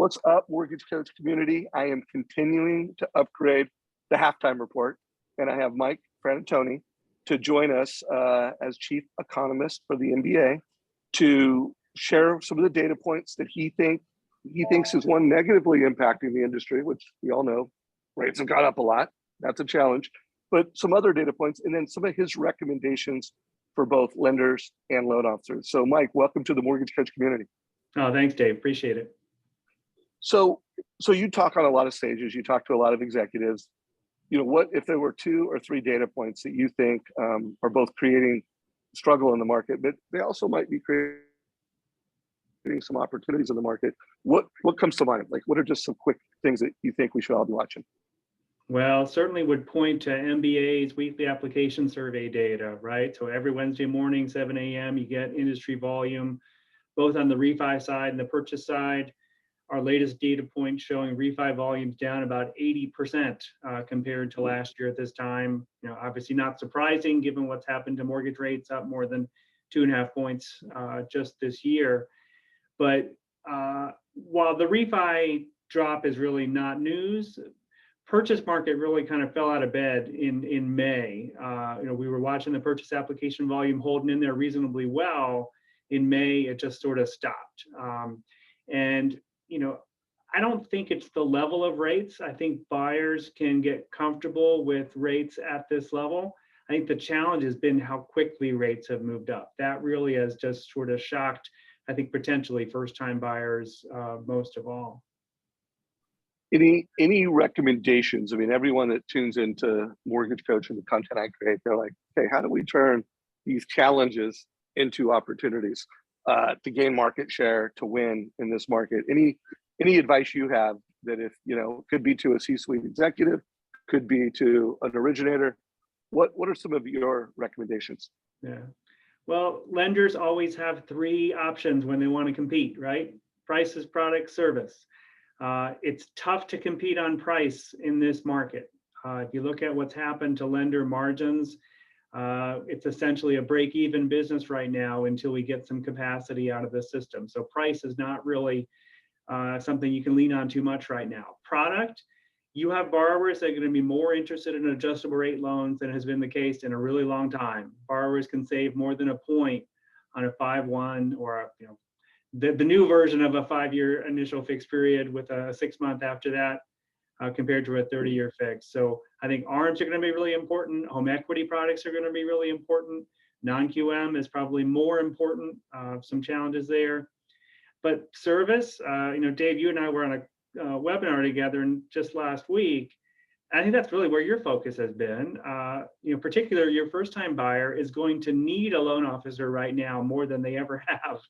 What's up, Mortgage Coach community? I am continuing to upgrade the halftime report, and I have Mike Fratantoni to join us as chief economist for the MBA to share some of the data points that he thinks is one negatively impacting the industry, which we all know rates have gone up a lot. That's a challenge, but some other data points, and then some of his recommendations for both lenders and loan officers. So, Mike, welcome to the Mortgage Coach community. Oh, thanks, Dave. Appreciate it. So you talk on a lot of stages, you talk to a lot of executives. You know, what if there were 2 or 3 data points that you think are both creating struggle in the market, but they also might be creating some opportunities in the market? What comes to mind? Like, what are just some quick things that you think we should all be watching? Well, certainly would point to MBA's weekly application survey data, right? So every Wednesday morning, 7 a.m., you get industry volume, both on the refi side and the purchase side. Our latest data point showing refi volumes down about 80% compared to last year at this time. You know, obviously not surprising given what's happened to mortgage rates, up more than 2.5 points just this year. But while the refi drop is really not news, purchase market really kind of fell out of bed in May. You know, we were watching the purchase application volume holding in there reasonably well. In May, it just sort of stopped. And you know, I don't think it's the level of rates. I think buyers can get comfortable with rates at this level. I think the challenge has been how quickly rates have moved up. That really has just sort of shocked, I think, potentially first-time buyers most of all. Any recommendations? I mean, everyone that tunes into Mortgage Coach and the content I create, they're like, okay, how do we turn these challenges into opportunities to gain market share, to win in this market? Any advice you have that, if you know, could be to a C-suite executive, could be to an originator? What are some of your recommendations? Yeah, well, lenders always have 3 options when they want to compete, right? Prices, product, service. It's tough to compete on price in this market. If you look at what's happened to lender margins, it's essentially a break-even business right now until we get some capacity out of the system. So price is not really something you can lean on too much right now. Product, you have borrowers that are going to be more interested in adjustable rate loans than has been the case in a really long time. Borrowers can save more than a point on a 5/1 or a, you know, the new version of a 5-year initial fixed period with a 6-month after that. Compared to a 30-year fix. So I think ARMs are going to be really important. Home equity products are going to be really important. Non-QM is probably more important. Some challenges there. But service, you know, Dave, you and I were on a webinar together just last week. I think that's really where your focus has been. You know, particularly your first-time buyer is going to need a loan officer right now more than they ever have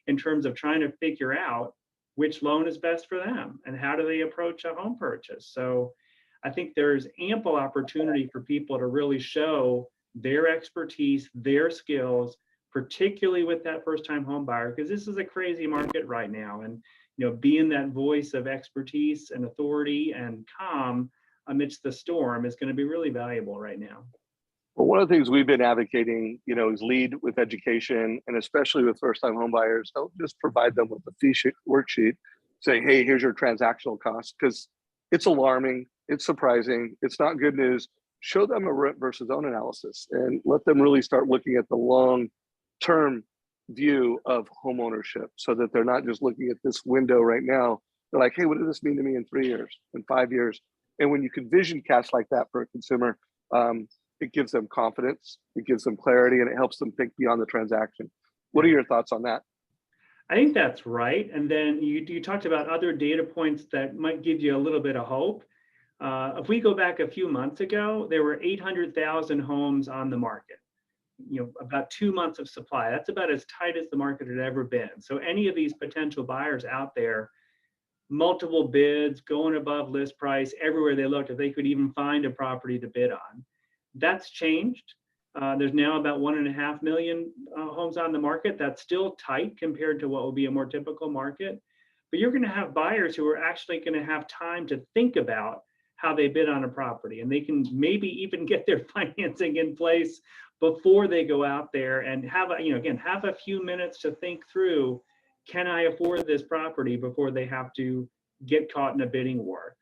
in terms of trying to figure out which loan is best for them and how do they approach a home purchase. So I think there's ample opportunity for people to really show their expertise, their skills, particularly with that first-time home buyer, because this is a crazy market right now. And you know, being that voice of expertise and authority and calm amidst the storm is going to be really valuable right now. Well, one of the things we've been advocating, you know, is lead with education, and especially with first-time home buyers, don't just provide them with a fee worksheet saying, hey, here's your transactional cost, because it's alarming, it's surprising, it's not good news. Show them a rent versus own analysis and let them really start looking at the long-term view of home ownership, so that they're not just looking at this window right now. They're like, hey, what does this mean to me in 3 years, in 5 years? And when you can vision cast like that for a consumer, it gives them confidence, it gives them clarity, and it helps them think beyond the transaction. What are your thoughts on that? I think that's right. And then you talked about other data points that might give you a little bit of hope. If we go back a few months ago, there were 800,000 homes on the market. You know, about 2 months of supply. That's about as tight as the market had ever been. So any of these potential buyers out there, multiple bids, going above list price, everywhere they looked, if they could even find a property to bid on. That's changed. There's now about 1.5 million homes on the market. That's still tight compared to what will be a more typical market. But you're going to have buyers who are actually going to have time to think about how they bid on a property, and they can maybe even get their financing in place before they go out there and have a few minutes to think through, can I afford this property, before they have to get caught in a bidding war.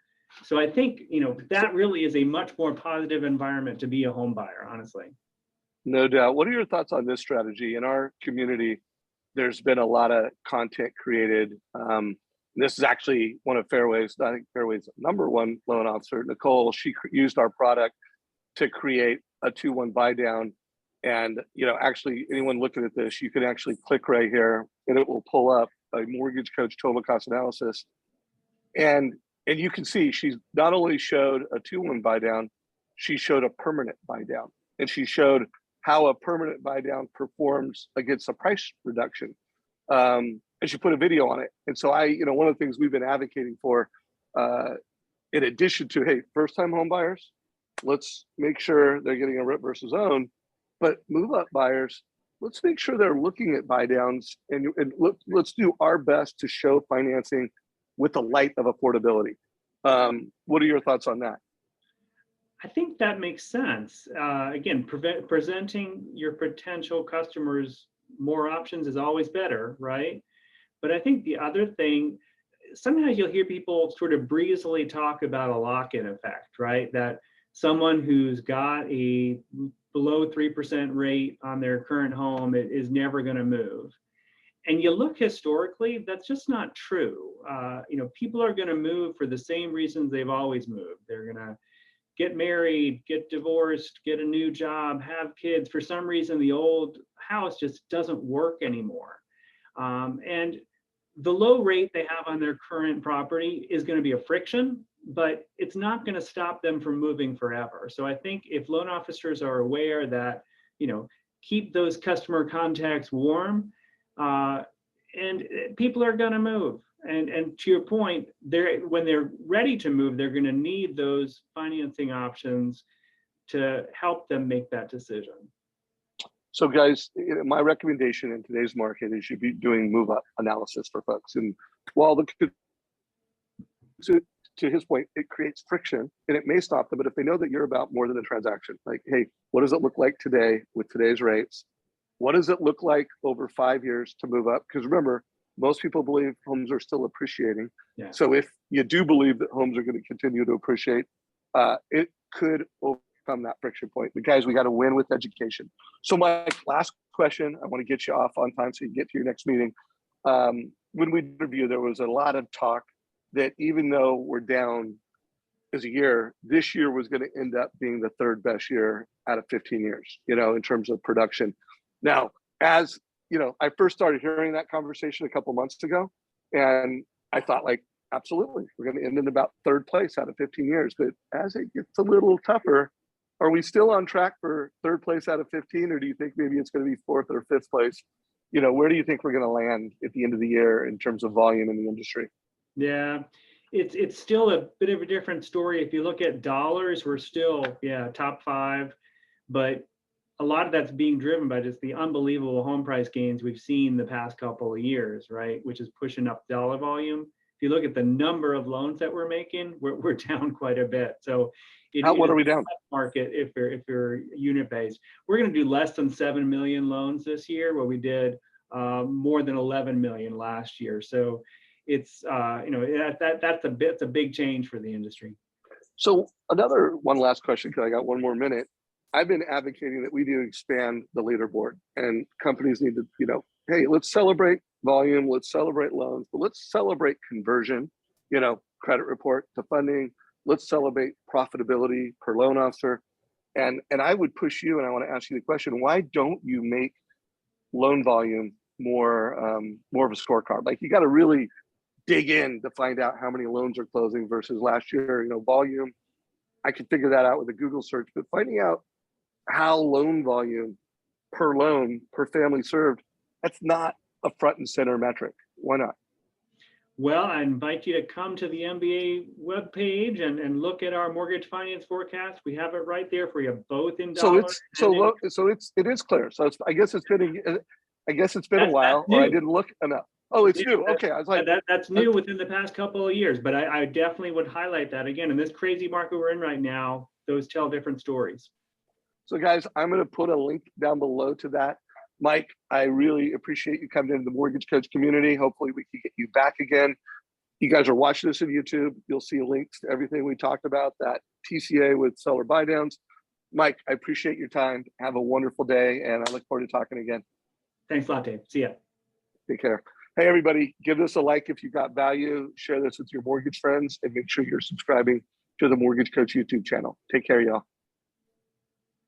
So I think, that really is a much more positive environment to be a home buyer, honestly. No doubt. What are your thoughts on this strategy? In our community, there's been a lot of content created. This is actually one of Fairway's, I think Fairway's number one loan officer, Nicole. She used our product to create a 2-1 buy down. And, actually anyone looking at this, you can actually click right here and it will pull up a mortgage coach total cost analysis. And you can see she's not only showed a 2-1 buy down, she showed a permanent buy down. And she showed how a permanent buy down performs against a price reduction. And she put a video on it. And so one of the things we've been advocating for, in addition to, hey, first time home buyers, let's make sure they're getting a rip versus own, but move up buyers, let's make sure they're looking at buy downs and let's do our best to show financing with the light of affordability. What are your thoughts on that? I think that makes sense. Again, presenting your potential customers more options is always better, right? But I think the other thing, sometimes you'll hear people sort of breezily talk about a lock-in effect, right? That someone who's got a below 3% rate on their current home is never going to move. And you look historically, that's just not true. People are going to move for the same reasons they've always moved. They're going to get married, get divorced, get a new job, have kids. For some reason, the old house just doesn't work anymore. And the low rate they have on their current property is going to be a friction, but it's not going to stop them from moving forever. So I think if loan officers are aware that, keep those customer contacts warm, and people are going to move. And to your point, when they're ready to move, they're going to need those financing options to help them make that decision. So guys, my recommendation in today's market is you be doing move up analysis for folks. And while to his point, it creates friction and it may stop them, but if they know that you're about more than a transaction, like, hey, what does it look like today with today's rates? What does it look like over 5 years to move up? Because remember, most people believe homes are still appreciating. Yeah. So if you do believe that homes are going to continue to appreciate, it could overcome that friction point. But guys, we got to win with education. So my last question, I want to get you off on time so you can get to your next meeting. When we interviewed, there was a lot of talk that even though we're down as a year, this year was going to end up being the third best year out of 15 years, in terms of production. Now, as I first started hearing that conversation a couple months ago, and I thought, like, absolutely, we're going to end in about third place out of 15 years. But as it gets a little tougher, are we still on track for third place out of 15, or do you think maybe it's going to be fourth or fifth place? Where do you think we're going to land at the end of the year in terms of volume in the industry? Yeah, it's still a bit of a different story. If you look at dollars, we're still, top 5, but a lot of that's being driven by just the unbelievable home price gains we've seen the past couple of years, right? Which is pushing up dollar volume. If you look at the number of loans that we're making, we're down quite a bit. So what are we down? Market if you're unit based, we're going to do less than 7 million loans this year, where we did more than 11 million last year. So it's that's a big change for the industry. So one last question, because I got one more minute. I've been advocating that we do expand the leaderboard, and companies need to, hey, let's celebrate volume, let's celebrate loans, but let's celebrate conversion, credit report to funding. Let's celebrate profitability per loan officer. And I would push you, and I want to ask you the question, why don't you make loan volume more of a scorecard? Like, you got to really dig in to find out how many loans are closing versus last year. Volume, I could figure that out with a Google search, but finding out how loan volume per loan per family served, that's not a front and center metric. Why not? Well, I invite you to come to the MBA webpage and look at our mortgage finance forecast. We have it right there for you, both in dollars. It is clear. So I guess it's been a while, or I didn't look enough. Oh, it's new. Okay, I was like, that's new within the past couple of years, but I definitely would highlight that again. In this crazy market we're in right now, those tell different stories. So guys, I'm going to put a link down below to that. Mike, I really appreciate you coming into the Mortgage Coach community. Hopefully we can get you back again. You guys are watching this on YouTube. You'll see links to everything we talked about, that TCA with seller buy downs. Mike, I appreciate your time. Have a wonderful day, and I look forward to talking again. Thanks a lot, Dave. See ya. Take care. Hey, everybody, give this a like if you got value. Share this with your mortgage friends, and make sure you're subscribing to the Mortgage Coach YouTube channel. Take care, y'all.